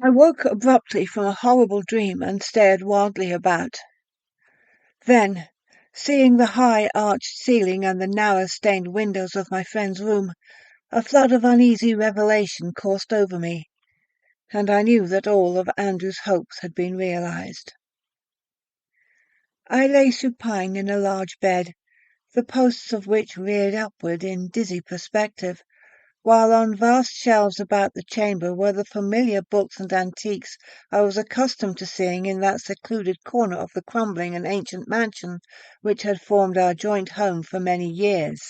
I woke abruptly from a horrible dream and stared wildly about. Then, seeing the high arched ceiling and the narrow stained windows of my friend's room, a flood of uneasy revelation coursed over me, and I knew that all of Andrew's hopes had been realized. I lay supine in a large bed, the posts of which reared upward in dizzy perspective, while on vast shelves about the chamber were the familiar books and antiques I was accustomed to seeing in that secluded corner of the crumbling and ancient mansion which had formed our joint home for many years.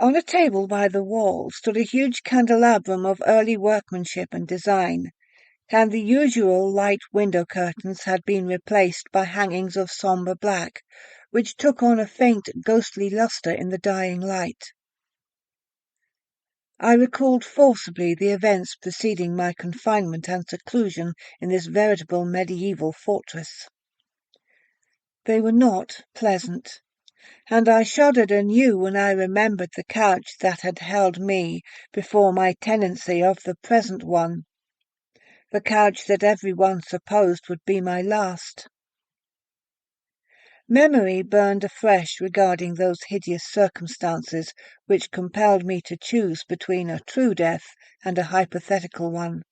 On a table by the wall stood a huge candelabrum of early workmanship and design, and the usual light window curtains had been replaced by hangings of sombre black, which took on a faint ghostly lustre in the dying light. I recalled forcibly the events preceding my confinement and seclusion in this veritable medieval fortress. They were not pleasant, and I shuddered anew when I remembered the couch that had held me before my tenancy of the present one, the couch that every one supposed would be my last. Memory burned afresh regarding those hideous circumstances which compelled me to choose between a true death and a hypothetical one,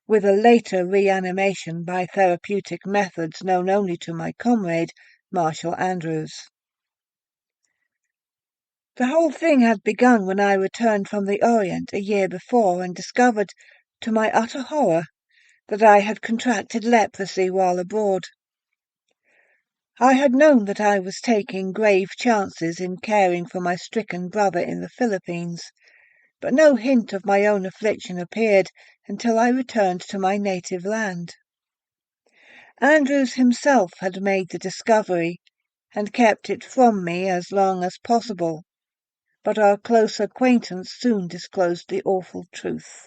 with a later reanimation by therapeutic methods known only to my comrade, Marshal Andrews. The whole thing had begun when I returned from the Orient a year before and discovered, to my utter horror, that I had contracted leprosy while abroad. I had known that I was taking grave chances in caring for my stricken brother in the Philippines, but no hint of my own affliction appeared until I returned to my native land. Andrews himself had made the discovery, and kept it from me as long as possible, but our close acquaintance soon disclosed the awful truth.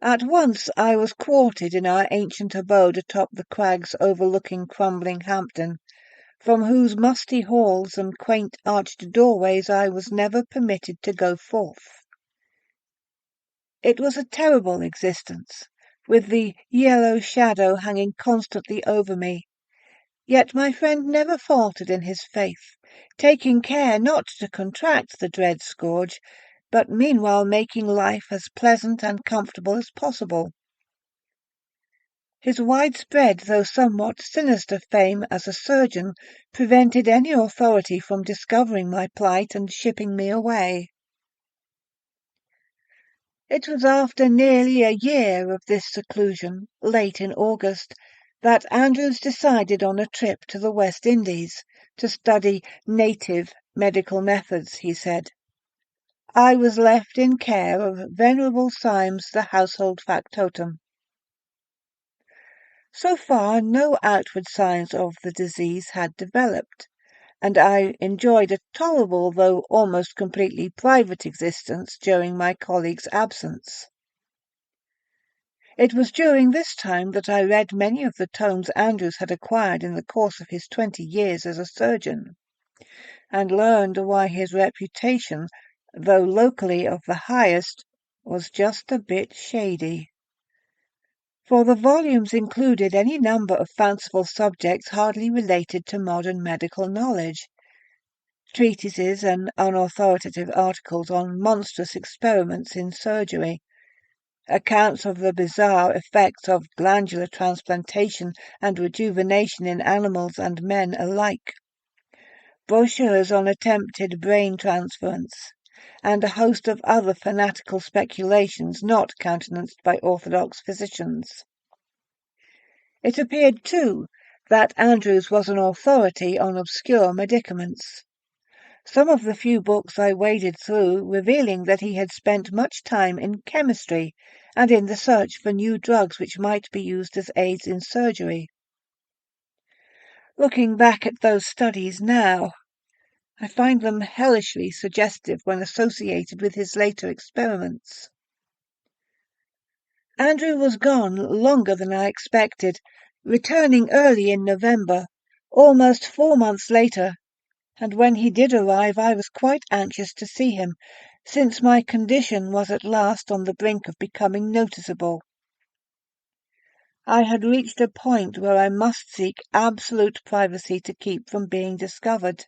At once I was quartered in our ancient abode atop the crags overlooking crumbling Hampton, from whose musty halls and quaint arched doorways I was never permitted to go forth. It was a terrible existence, with the yellow shadow hanging constantly over me, yet my friend never faltered in his faith, taking care not to contract the dread scourge, but meanwhile making life as pleasant and comfortable as possible. His widespread though somewhat sinister fame as a surgeon prevented any authority from discovering my plight and shipping me away. It was after nearly a year of this seclusion, late in August, that Andrews decided on a trip to the West Indies, to study native medical methods, he said. I was left in care of Venerable Symes, the household factotum. So far no outward signs of the disease had developed, and I enjoyed a tolerable though almost completely private existence during my colleague's absence. It was during this time that I read many of the tomes Andrews had acquired in the course of his 20 years as a surgeon, and learned why his reputation, though locally of the highest, was just a bit shady. For the volumes included any number of fanciful subjects hardly related to modern medical knowledge, treatises and unauthoritative articles on monstrous experiments in surgery, accounts of the bizarre effects of glandular transplantation and rejuvenation in animals and men alike, brochures on attempted brain transference, and a host of other fanatical speculations not countenanced by orthodox physicians. It appeared, too, that Andrews was an authority on obscure medicaments, some of the few books I waded through revealing that he had spent much time in chemistry and in the search for new drugs which might be used as aids in surgery. Looking back at those studies now, I find them hellishly suggestive when associated with his later experiments. Andrew was gone longer than I expected, returning early in November, almost 4 months later, and when he did arrive I was quite anxious to see him, since my condition was at last on the brink of becoming noticeable. I had reached a point where I must seek absolute privacy to keep from being discovered.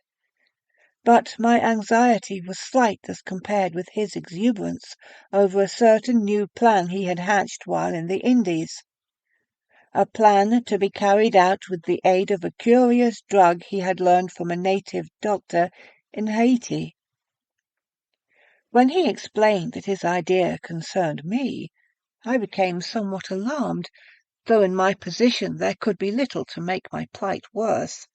But my anxiety was slight as compared with his exuberance over a certain new plan he had hatched while in the Indies. A plan to be carried out with the aid of a curious drug he had learned from a native doctor in Haiti. When he explained that his idea concerned me, I became somewhat alarmed, though in my position there could be little to make my plight worse.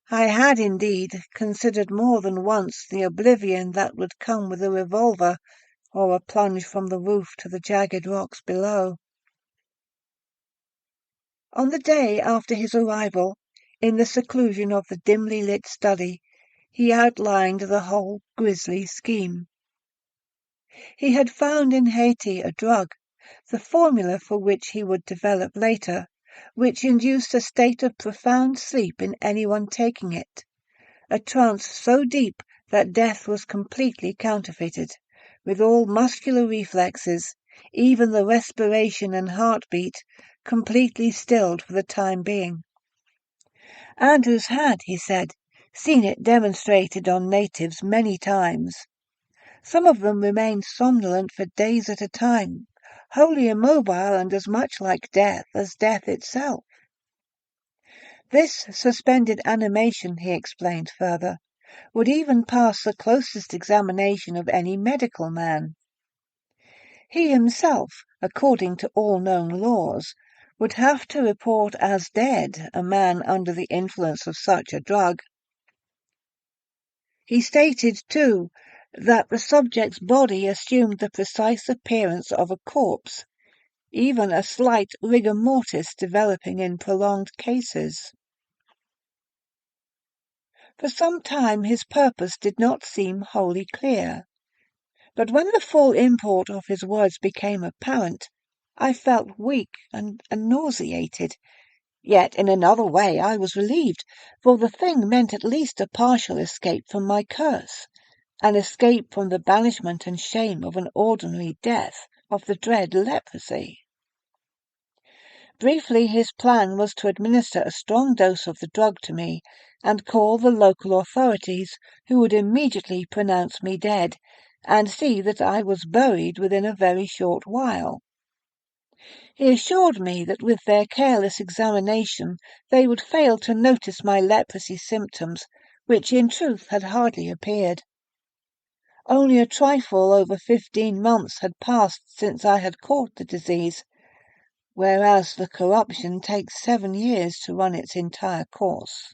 I had indeed considered more than once the oblivion that would come with a revolver or a plunge from the roof to the jagged rocks below. On the day after his arrival, in the seclusion of the dimly lit study, he outlined the whole grisly scheme. He had found in Haiti a drug, the formula for which he would develop later, which induced a state of profound sleep in anyone taking it, a trance so deep that death was completely counterfeited, with all muscular reflexes, even the respiration and heartbeat, completely stilled for the time being. Andrews had, he said, seen it demonstrated on natives many times. Some of them remained somnolent for days at a time, wholly immobile and as much like death as death itself. This suspended animation, he explained further, would even pass the closest examination of any medical man. He himself, according to all known laws, would have to report as dead a man under the influence of such a drug. He stated, too, that the subject's body assumed the precise appearance of a corpse, even a slight rigor mortis developing in prolonged cases. For some time his purpose did not seem wholly clear, but when the full import of his words became apparent, I felt weak and nauseated. Yet in another way I was relieved, for the thing meant at least a partial escape from my curse, an escape from the banishment and shame of an ordinary death, of the dread leprosy. Briefly, his plan was to administer a strong dose of the drug to me, and call the local authorities, who would immediately pronounce me dead, and see that I was buried within a very short while. He assured me that with their careless examination they would fail to notice my leprosy symptoms, which in truth had hardly appeared. Only a trifle over 15 months had passed since I had caught the disease, whereas the corruption takes 7 years to run its entire course.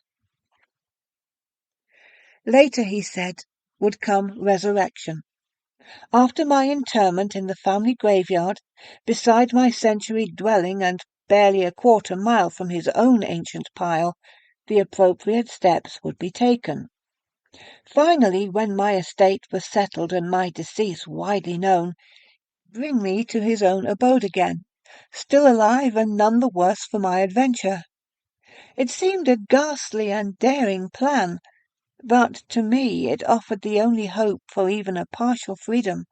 Later, he said, would come resurrection. After my interment in the family graveyard, beside my centuried dwelling and barely a quarter-mile from his own ancient pile, the appropriate steps would be taken. Finally, when my estate was settled and my decease widely known, bring me to his own abode again, still alive and none the worse for my adventure. It seemed a ghastly and daring plan, but to me it offered the only hope for even a partial freedom,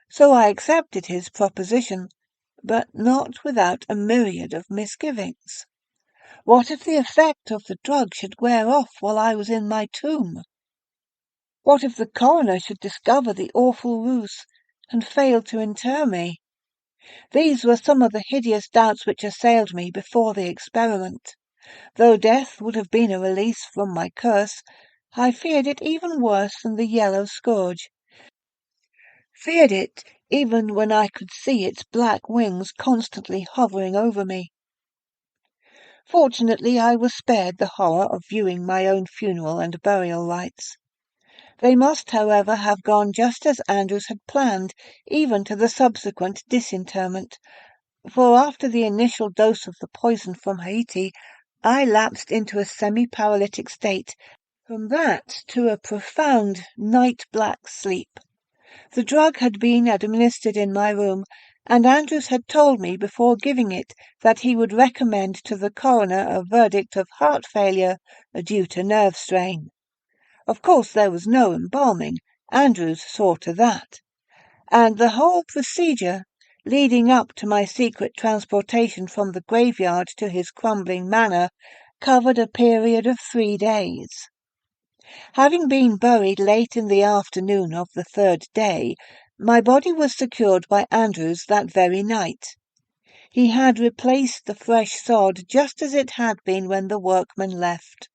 so I accepted his proposition, but not without a myriad of misgivings. What if the effect of the drug should wear off while I was in my tomb? What if the coroner should discover the awful ruse and fail to inter me? These were some of the hideous doubts which assailed me before the experiment. Though death would have been a release from my curse, I feared it even worse than the yellow scourge. Feared it even when I could see its black wings constantly hovering over me. Fortunately, I was spared the horror of viewing my own funeral and burial rites. They must, however, have gone just as Andrews had planned, even to the subsequent disinterment, for after the initial dose of the poison from Haiti, I lapsed into a semi-paralytic state, from that to a profound night-black sleep. The drug had been administered in my room, and Andrews had told me before giving it that he would recommend to the coroner a verdict of heart failure due to nerve strain. Of course there was no embalming, Andrews saw to that, and the whole procedure leading up to my secret transportation from the graveyard to his crumbling manor covered a period of 3 days. Having been buried late in the afternoon of the 3rd day, my body was secured by Andrews that very night. He had replaced the fresh sod just as it had been when the workmen left.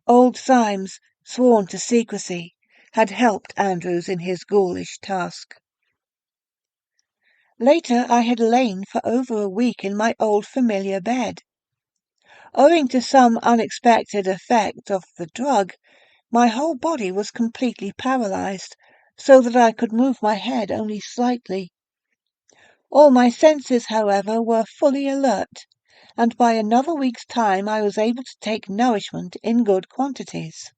Old Symes, sworn to secrecy, had helped Andrews in his ghoulish task. Later I had lain for over a week in my old familiar bed. Owing to some unexpected effect of the drug, my whole body was completely paralyzed, so that I could move my head only slightly. All my senses, however, were fully alert, and by another week's time I was able to take nourishment in good quantities.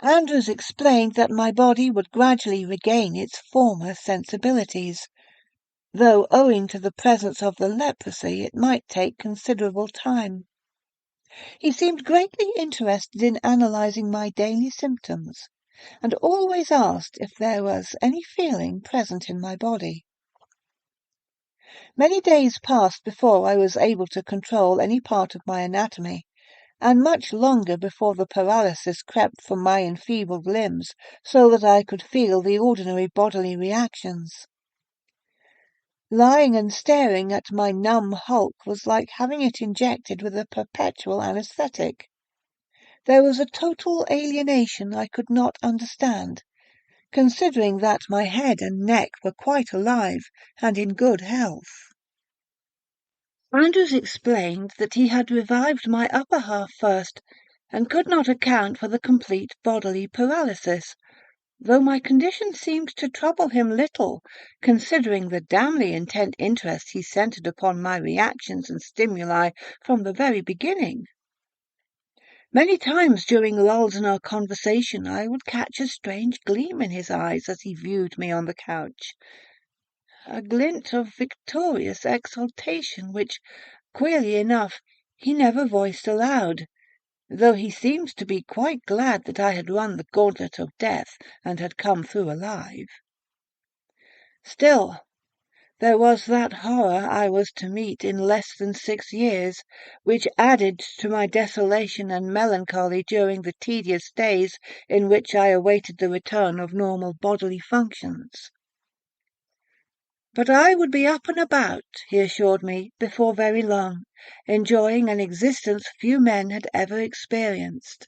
Andrews explained that my body would gradually regain its former sensibilities, though owing to the presence of the leprosy it might take considerable time. He seemed greatly interested in analyzing my daily symptoms, and always asked if there was any feeling present in my body. Many days passed before I was able to control any part of my anatomy, and much longer before the paralysis crept from my enfeebled limbs so that I could feel the ordinary bodily reactions. Lying and staring at my numb hulk was like having it injected with a perpetual anesthetic. There was a total alienation I could not understand, considering that my head and neck were quite alive and in good health. Andrews explained that he had revived my upper half first, and could not account for the complete bodily paralysis, though my condition seemed to trouble him little, considering the damnably intent interest he centred upon my reactions and stimuli from the very beginning. Many times during lulls in our conversation I would catch a strange gleam in his eyes as he viewed me on the couch, a glint of victorious exultation which, queerly enough, he never voiced aloud, though he seemed to be quite glad that I had run the gauntlet of death and had come through alive. Still, there was that horror I was to meet in less than 6 years, which added to my desolation and melancholy during the tedious days in which I awaited the return of normal bodily functions. But I would be up and about, he assured me, before very long, enjoying an existence few men had ever experienced.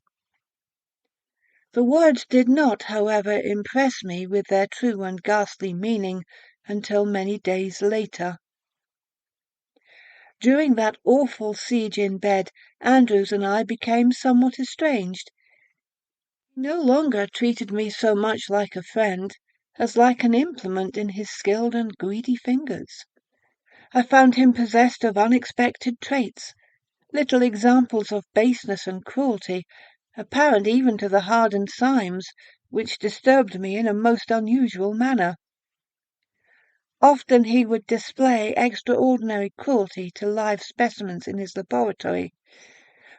The words did not, however, impress me with their true and ghastly meaning until many days later. During that awful siege in bed, Andrews and I became somewhat estranged. He no longer treated me so much like a friend as like an implement in his skilled and greedy fingers. I found him possessed of unexpected traits, little examples of baseness and cruelty, apparent even to the hardened Symes, which disturbed me in a most unusual manner. Often he would display extraordinary cruelty to live specimens in his laboratory,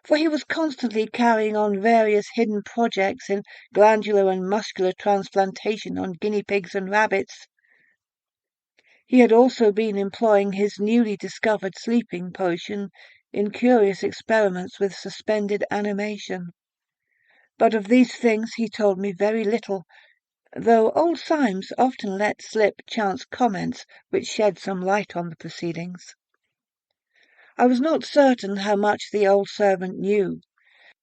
for he was constantly carrying on various hidden projects in glandular and muscular transplantation on guinea pigs and rabbits. He had also been employing his newly discovered sleeping potion in curious experiments with suspended animation. But of these things he told me very little, though old Symes often let slip chance comments which shed some light on the proceedings. I was not certain how much the old servant knew.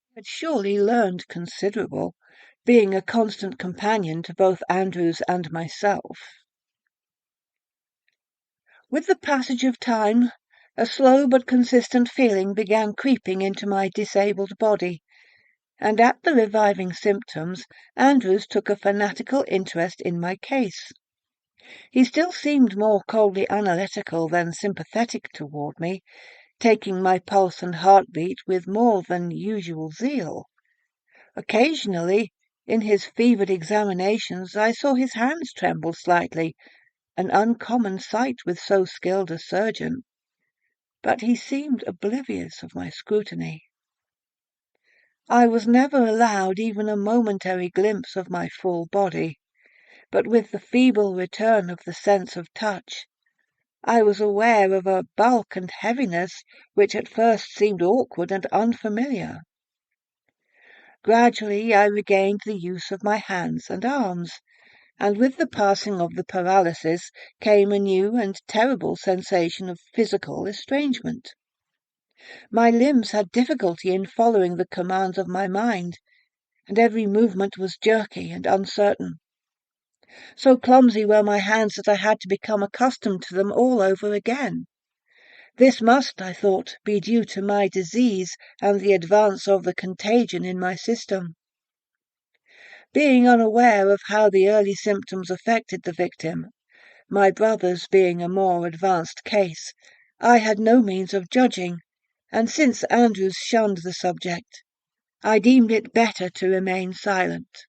He had surely learned considerable, being a constant companion to both Andrews and myself. With the passage of time, a slow but consistent feeling began creeping into my disabled body, and at the reviving symptoms Andrews took a fanatical interest in my case. He still seemed more coldly analytical than sympathetic toward me, taking my pulse and heartbeat with more than usual zeal. Occasionally, in his fevered examinations, I saw his hands tremble slightly, an uncommon sight with so skilled a surgeon, but he seemed oblivious of my scrutiny. I was never allowed even a momentary glimpse of my full body, but with the feeble return of the sense of touch, I was aware of a bulk and heaviness which at first seemed awkward and unfamiliar. Gradually I regained the use of my hands and arms, and with the passing of the paralysis came a new and terrible sensation of physical estrangement. My limbs had difficulty in following the commands of my mind, and every movement was jerky and uncertain. So clumsy were my hands that I had to become accustomed to them all over again. This must, I thought, be due to my disease and the advance of the contagion in my system. Being unaware of how the early symptoms affected the victim, my brother's being a more advanced case, I had no means of judging, and since Andrews shunned the subject, I deemed it better to remain silent.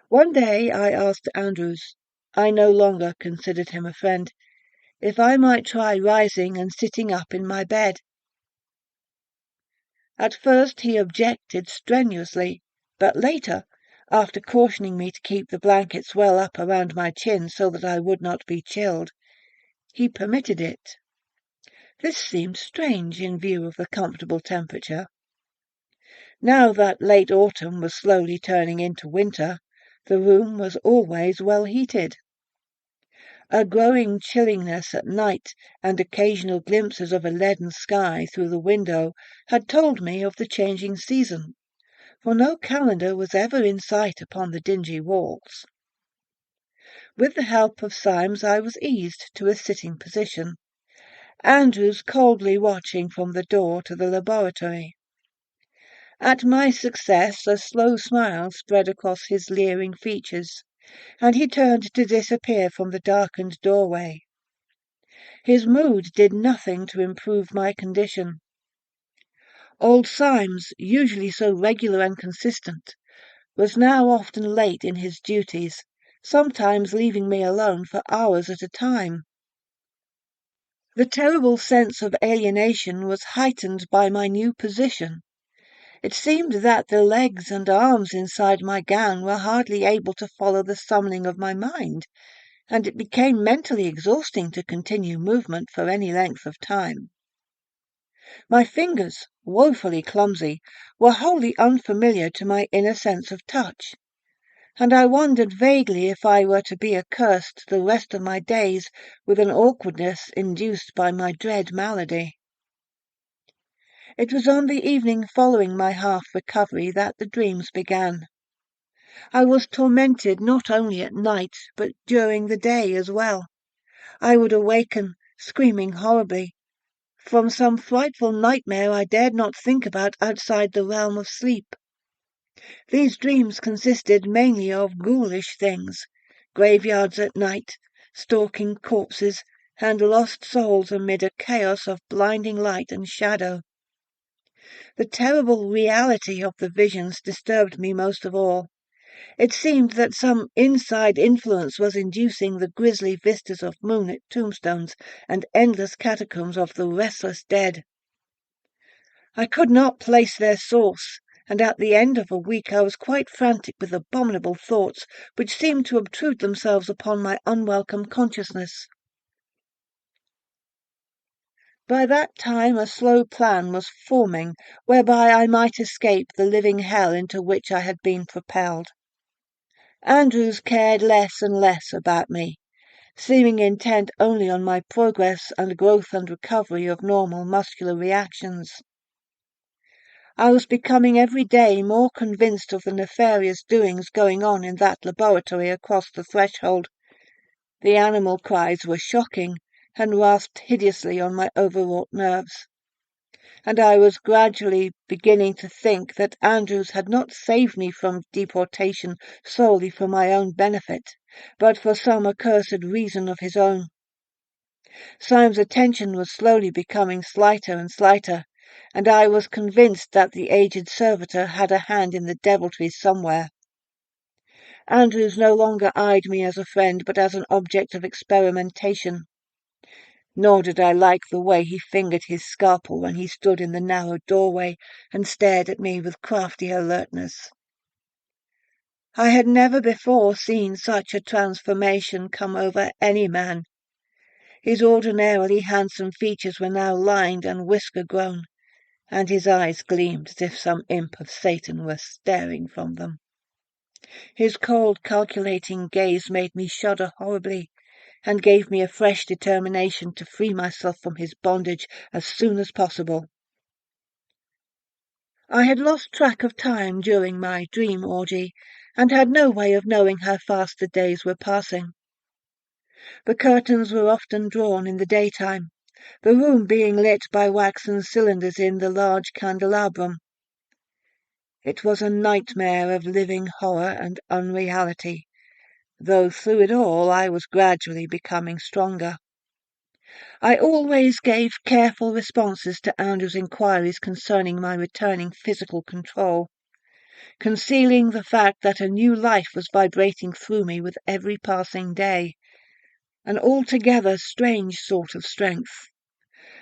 One day I asked Andrews—I no longer considered him a friend—if I might try rising and sitting up in my bed. At first he objected strenuously, but later, after cautioning me to keep the blankets well up around my chin so that I would not be chilled, he permitted it. This seemed strange in view of the comfortable temperature. Now that late autumn was slowly turning into winter, the room was always well heated. A growing chilliness at night and occasional glimpses of a leaden sky through the window had told me of the changing season, for no calendar was ever in sight upon the dingy walls. With the help of Symes I was eased to a sitting position, Andrews coldly watching from the door to the laboratory. At my success a slow smile spread across his leering features, and he turned to disappear from the darkened doorway. His mood did nothing to improve my condition. Old Symes, usually so regular and consistent, was now often late in his duties, sometimes leaving me alone for hours at a time. The terrible sense of alienation was heightened by my new position. It seemed that the legs and arms inside my gown were hardly able to follow the summoning of my mind, and it became mentally exhausting to continue movement for any length of time. My fingers, woefully clumsy, were wholly unfamiliar to my inner sense of touch, and I wondered vaguely if I were to be accursed the rest of my days with an awkwardness induced by my dread malady. It was on the evening following my half-recovery that the dreams began. I was tormented not only at night, but during the day as well. I would awaken, screaming horribly, from some frightful nightmare I dared not think about outside the realm of sleep. These dreams consisted mainly of ghoulish things, graveyards at night, stalking corpses, and lost souls amid a chaos of blinding light and shadow. The terrible reality of the visions disturbed me most of all. It seemed that some inside influence was inducing the grisly vistas of moonlit tombstones and endless catacombs of the restless dead. I could not place their source, and at the end of a week I was quite frantic with abominable thoughts which seemed to obtrude themselves upon my unwelcome consciousness. By that time a slow plan was forming whereby I might escape the living hell into which I had been propelled. Andrews cared less and less about me, seeming intent only on my progress and growth and recovery of normal muscular reactions. I was becoming every day more convinced of the nefarious doings going on in that laboratory across the threshold. The animal cries were shocking, and rasped hideously on my overwrought nerves, and I was gradually beginning to think that Andrews had not saved me from deportation solely for my own benefit, but for some accursed reason of his own. Syme's attention was slowly becoming slighter and slighter, and I was convinced that the aged servitor had a hand in the deviltry somewhere. Andrews no longer eyed me as a friend, but as an object of experimentation. nor did I like the way he fingered his scalpel when he stood in the narrow doorway and stared at me with crafty alertness. I had never before seen such a transformation come over any man. His ordinarily handsome features were now lined and whisker-grown, and his eyes gleamed as if some imp of Satan were staring from them. His cold, calculating gaze made me shudder horribly, and gave me a fresh determination to free myself from his bondage as soon as possible. I had lost track of time during my dream orgy, and had no way of knowing how fast the days were passing. The curtains were often drawn in the daytime, the room being lit by waxen cylinders in the large candelabrum. It was a nightmare of living horror and unreality, though through it all I was gradually becoming stronger. I always gave careful responses to Andrew's inquiries concerning my returning physical control, concealing the fact that a new life was vibrating through me with every passing day, an altogether strange sort of strength,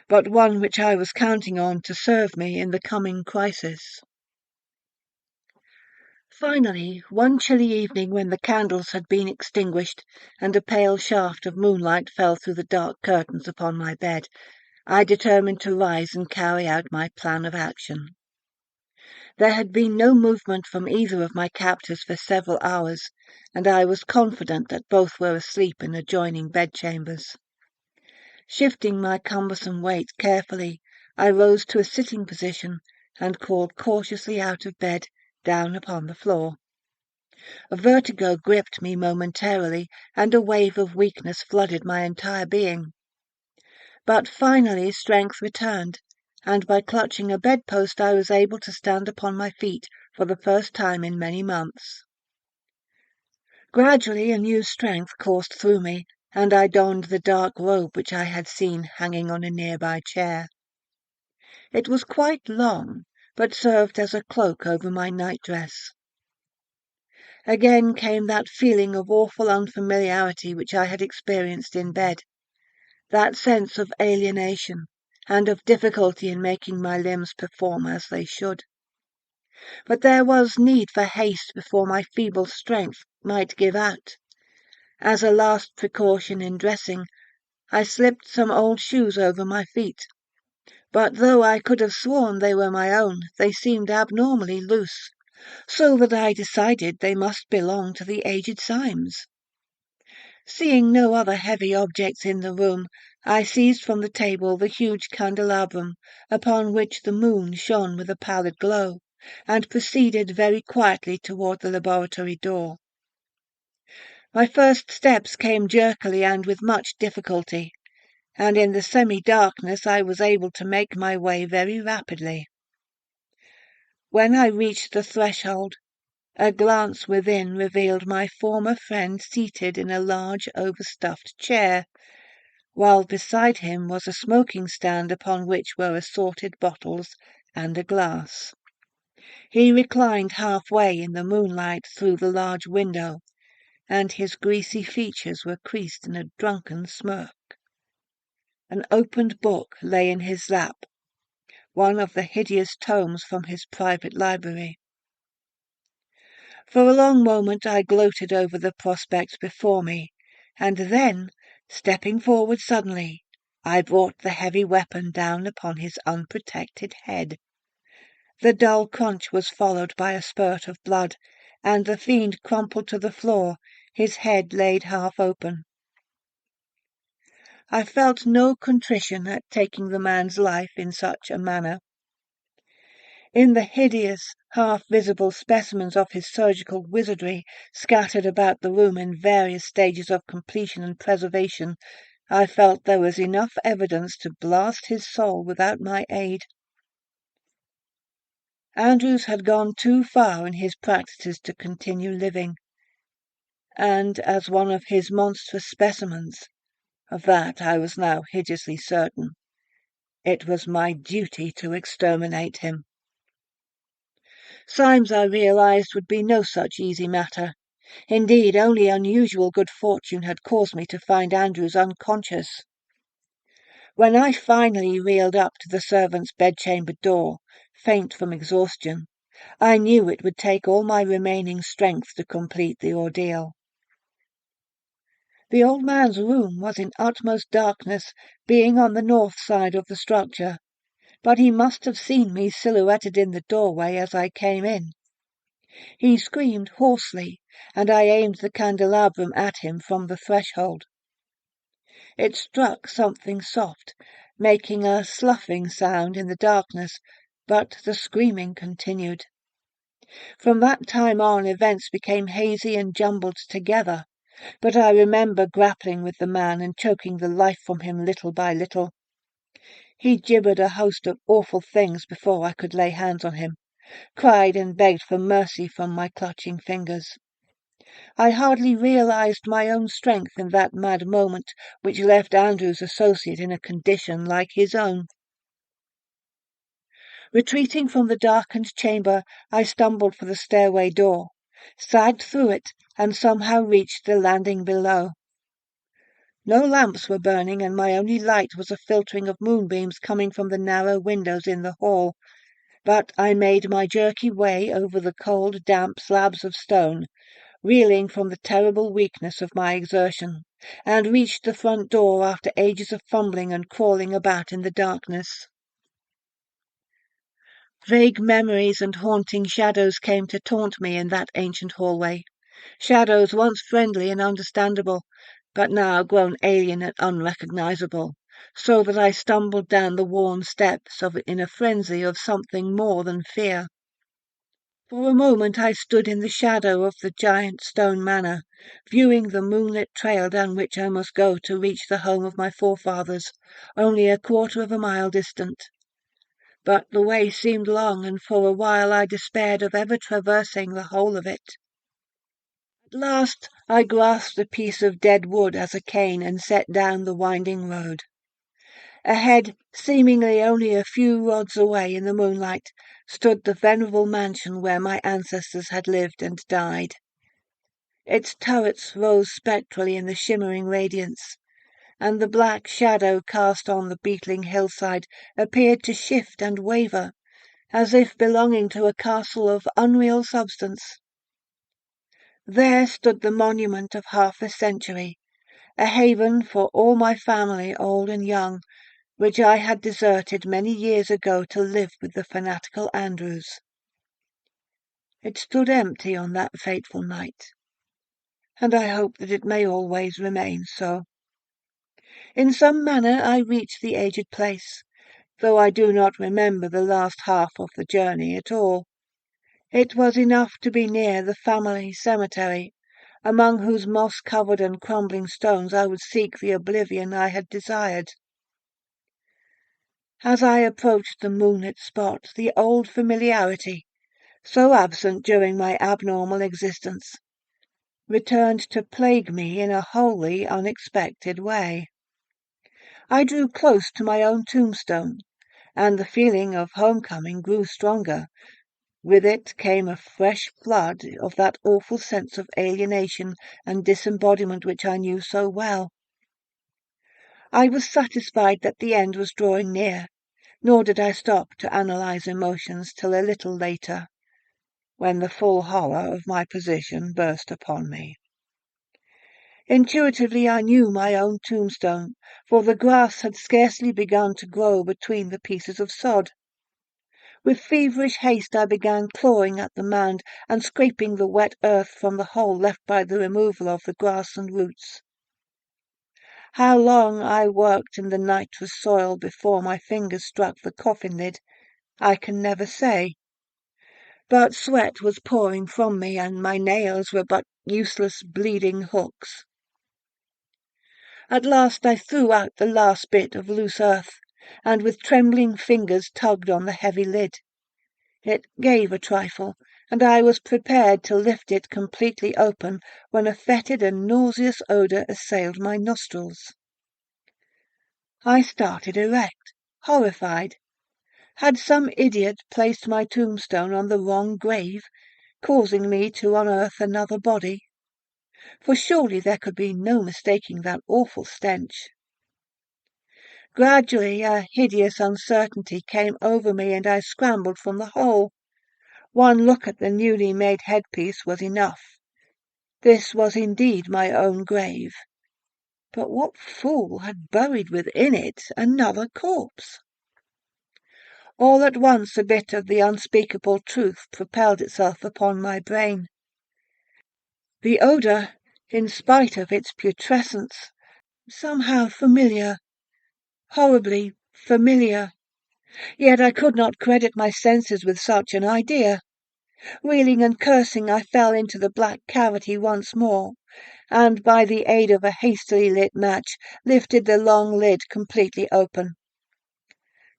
but one which I was counting on to serve me in the coming crisis. Finally, one chilly evening when the candles had been extinguished and a pale shaft of moonlight fell through the dark curtains upon my bed, I determined to rise and carry out my plan of action. There had been no movement from either of my captors for several hours, and I was confident that both were asleep in adjoining bedchambers. Shifting my cumbersome weight carefully, I rose to a sitting position and crawled cautiously out of bed, down upon the floor. A vertigo gripped me momentarily, and a wave of weakness flooded my entire being. But finally strength returned, and by clutching a bedpost I was able to stand upon my feet for the first time in many months. Gradually a new strength coursed through me, and I donned the dark robe which I had seen hanging on a nearby chair. It was quite long, but served as a cloak over my nightdress. Again came that feeling of awful unfamiliarity which I had experienced in bed, that sense of alienation, and of difficulty in making my limbs perform as they should. But there was need for haste before my feeble strength might give out. As a last precaution in dressing, I slipped some old shoes over my feet, but though I could have sworn they were my own, they seemed abnormally loose, so that I decided they must belong to the aged Symes. Seeing no other heavy objects in the room, I seized from the table the huge candelabrum, upon which the moon shone with a pallid glow, and proceeded very quietly toward the laboratory door. My first steps came jerkily and with much difficulty, and in the semi-darkness I was able to make my way very rapidly. When I reached the threshold, a glance within revealed my former friend seated in a large overstuffed chair, while beside him was a smoking stand upon which were assorted bottles and a glass. He reclined halfway in the moonlight through the large window, and his greasy features were creased in a drunken smirk. An opened book lay in his lap, one of the hideous tomes from his private library. For a long moment I gloated over the prospect before me, and then, stepping forward suddenly, I brought the heavy weapon down upon his unprotected head. The dull crunch was followed by a spurt of blood, and the fiend crumpled to the floor, his head laid half open. I felt no contrition at taking the man's life in such a manner. In the hideous, half-visible specimens of his surgical wizardry scattered about the room in various stages of completion and preservation, I felt there was enough evidence to blast his soul without my aid. Andrews had gone too far in his practices to continue living, and as one of his monstrous specimens, of that I was now hideously certain, it was my duty to exterminate him. Symes, I realized, would be no such easy matter. Indeed, only unusual good fortune had caused me to find Andrews unconscious. When I finally reeled up to the servants' bedchamber door, faint from exhaustion, I knew it would take all my remaining strength to complete the ordeal. The old man's room was in utmost darkness, being on the north side of the structure, but he must have seen me silhouetted in the doorway as I came in. He screamed hoarsely, and I aimed the candelabrum at him from the threshold. It struck something soft, making a sloughing sound in the darkness, but the screaming continued. From that time on events became hazy and jumbled together, but I remember grappling with the man and choking the life from him little by little. He gibbered a host of awful things before I could lay hands on him, cried and begged for mercy from my clutching fingers. I hardly realized my own strength in that mad moment which left Andrew's associate in a condition like his own. Retreating from the darkened chamber, I stumbled for the stairway door, sagged through it, and somehow reached the landing below. No lamps were burning, and my only light was a filtering of moonbeams coming from the narrow windows in the hall, but I made my jerky way over the cold, damp slabs of stone, reeling from the terrible weakness of my exertion, and reached the front door after ages of fumbling and crawling about in the darkness. Vague memories and haunting shadows came to taunt me in that ancient hallway, shadows once friendly and understandable, but now grown alien and unrecognizable, so that I stumbled down the worn steps in a frenzy of something more than fear. For a moment I stood in the shadow of the giant stone manor, viewing the moonlit trail down which I must go to reach the home of my forefathers, only a quarter of a mile distant. But the way seemed long, and for a while I despaired of ever traversing the whole of it. At last I grasped a piece of dead wood as a cane and set down the winding road. Ahead, seemingly only a few rods away in the moonlight, stood the venerable mansion where my ancestors had lived and died. Its turrets rose spectrally in the shimmering radiance, and the black shadow cast on the beetling hillside appeared to shift and waver, as if belonging to a castle of unreal substance. There stood the monument of half a century, a haven for all my family, old and young, which I had deserted many years ago to live with the fanatical Andrews. It stood empty on that fateful night, and I hope that it may always remain so. In some manner I reached the aged place, though I do not remember the last half of the journey at all. It was enough to be near the family cemetery, among whose moss-covered and crumbling stones I would seek the oblivion I had desired. As I approached the moonlit spot, the old familiarity, so absent during my abnormal existence, returned to plague me in a wholly unexpected way. I drew close to my own tombstone, and the feeling of homecoming grew stronger. With it came a fresh flood of that awful sense of alienation and disembodiment which I knew so well. I was satisfied that the end was drawing near, nor did I stop to analyze emotions till a little later, when the full horror of my position burst upon me. Intuitively I knew my own tombstone, for the grass had scarcely begun to grow between the pieces of sod. With feverish haste I began clawing at the mound and scraping the wet earth from the hole left by the removal of the grass and roots. How long I worked in the nitrous soil before my fingers struck the coffin lid, I can never say. But sweat was pouring from me, and my nails were but useless bleeding hooks. At last I threw out the last bit of loose earth, and with trembling fingers tugged on the heavy lid. It gave a trifle, and I was prepared to lift it completely open when a fetid and nauseous odour assailed my nostrils. I started erect, horrified. Had some idiot placed my tombstone on the wrong grave, causing me to unearth another body? For surely there could be no mistaking that awful stench. Gradually a hideous uncertainty came over me, and I scrambled from the hole. One look at the newly made headpiece was enough. This was indeed my own grave. But what fool had buried within it another corpse? All at once a bit of the unspeakable truth propelled itself upon my brain. The odour, in spite of its putrescence, somehow familiar, horribly familiar. Yet I could not credit my senses with such an idea. Reeling and cursing, I fell into the black cavity once more, and by the aid of a hastily lit match lifted the long lid completely open.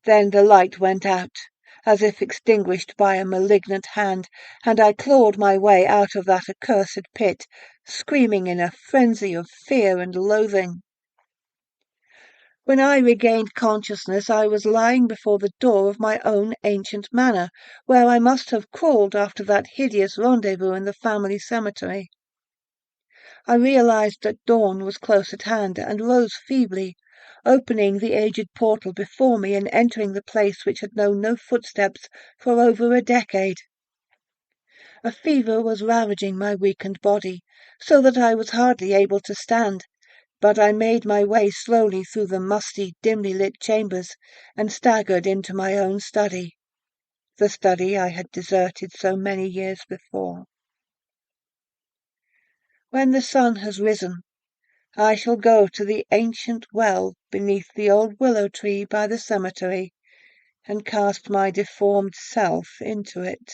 Then the light went out, as if extinguished by a malignant hand, and I clawed my way out of that accursed pit, screaming in a frenzy of fear and loathing. When I regained consciousness, I was lying before the door of my own ancient manor, where I must have crawled after that hideous rendezvous in the family cemetery. I realized that dawn was close at hand, and rose feebly, opening the aged portal before me and entering the place which had known no footsteps for over a decade. A fever was ravaging my weakened body, so that I was hardly able to stand, but I made my way slowly through the musty, dimly lit chambers, and staggered into my own study, the study I had deserted so many years before. When the sun has risen, I shall go to the ancient well beneath the old willow tree by the cemetery, and cast my deformed self into it.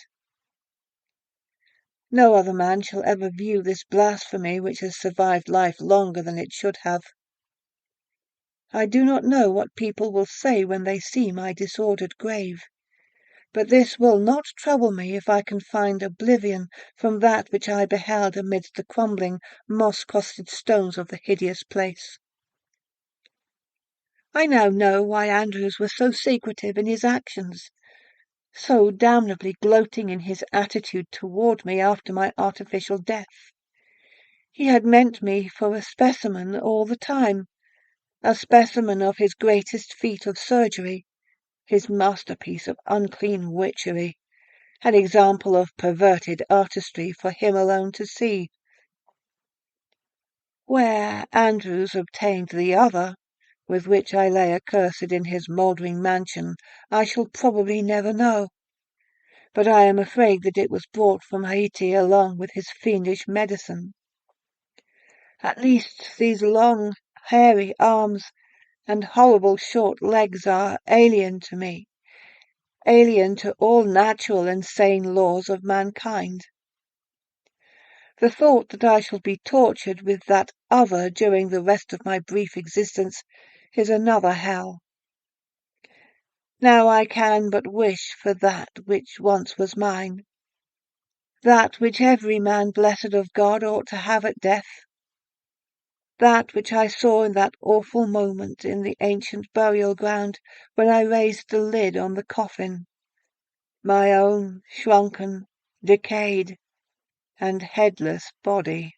No other man shall ever view this blasphemy which has survived life longer than it should have. I do not know what people will say when they see my disordered grave, but this will not trouble me if I can find oblivion from that which I beheld amidst the crumbling, moss-crusted stones of the hideous place. I now know why Andrews was so secretive in his actions, so damnably gloating in his attitude toward me after my artificial death. He had meant me for a specimen all the time, a specimen of his greatest feat of surgery, his masterpiece of unclean witchery, an example of perverted artistry for him alone to see. Where Andrews obtained the other, with which I lay accursed in his mouldering mansion, I shall probably never know, but I am afraid that it was brought from Haiti along with his fiendish medicine. At least these long, hairy arms and horrible short legs are alien to me, alien to all natural and sane laws of mankind. The thought that I shall be tortured with that other during the rest of my brief existence is another hell. Now I can but wish for that which once was mine, that which every man blessed of God ought to have at death, that which I saw in that awful moment in the ancient burial ground when I raised the lid on the coffin, my own shrunken, decayed, and headless body.